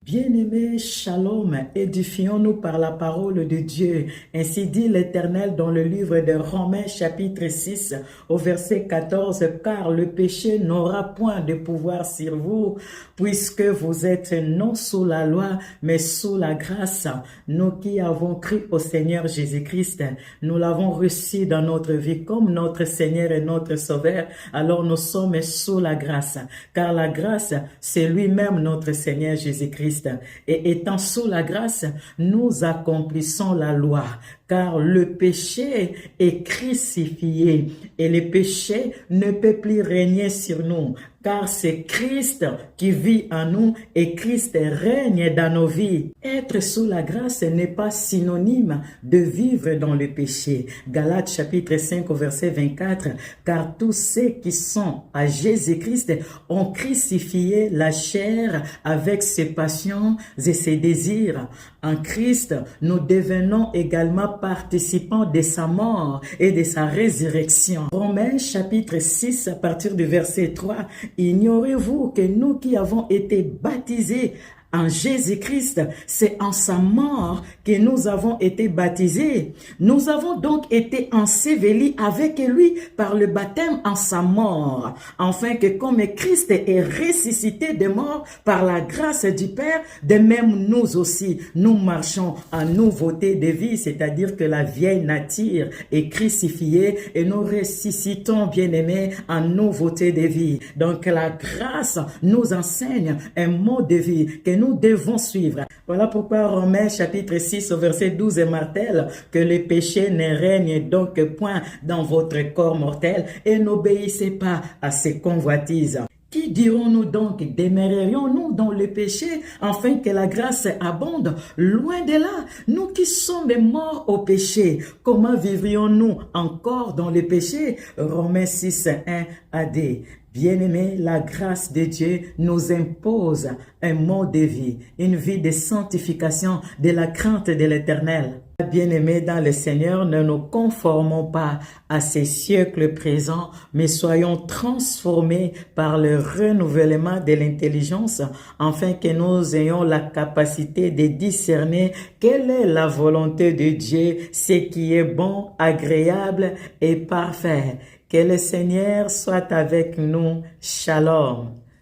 Bien-aimés, shalom, édifions-nous par la parole de Dieu. Ainsi dit l'Éternel dans le livre de Romains chapitre 6 au verset 14, car le péché n'aura point de pouvoir sur vous, puisque vous êtes non sous la loi, mais sous la grâce. Nous qui avons cru au Seigneur Jésus-Christ, nous l'avons reçu dans notre vie comme notre Seigneur et notre Sauveur, alors nous sommes sous la grâce, car la grâce, c'est lui-même notre Seigneur Jésus-Christ. Et étant sous la grâce, nous accomplissons la loi, car le péché est crucifié et le péché ne peut plus régner sur nous, car c'est Christ qui vit en nous et Christ règne dans nos vies. Être sous la grâce n'est pas synonyme de vivre dans le péché. Galates chapitre 5 au verset 24, car tous ceux qui sont à Jésus-Christ ont crucifié la chair avec ses passions et ses désirs. En Christ, nous devenons également participants de sa mort et de sa résurrection. Romains chapitre 6 à partir du verset 3, ignorez-vous que nous qui avons été baptisés en Jésus-Christ, c'est en sa mort que nous avons été baptisés. Nous avons donc été ensevelis avec lui par le baptême en sa mort, afin que comme Christ est ressuscité des morts par la grâce du Père, de même nous aussi, nous marchons en nouveauté de vie, c'est-à-dire que la vieille nature est crucifiée et nous ressuscitons, bien-aimés, en nouveauté de vie. Donc la grâce nous enseigne un mode de vie que nous devons suivre. Voilà pourquoi Romains chapitre 6 au verset 12 martèle que le péché ne règne donc point dans votre corps mortel et n'obéissez pas à ses convoitises. Qui dirons-nous donc? Demeurerions-nous dans le péché afin que la grâce abonde? Loin de là, nous qui sommes morts au péché, comment vivrions-nous encore dans le péché? Romains 6, 1 à 2. Bien-aimés, la grâce de Dieu nous impose un mode de vie, une vie de sanctification, de la crainte de l'Éternel. Bien-aimés dans le Seigneur, ne nous conformons pas à ces siècles présents, mais soyons transformés par le renouvellement de l'intelligence, afin que nous ayons la capacité de discerner quelle est la volonté de Dieu, ce qui est bon, agréable et parfait. Que le Seigneur soit avec nous. Shalom.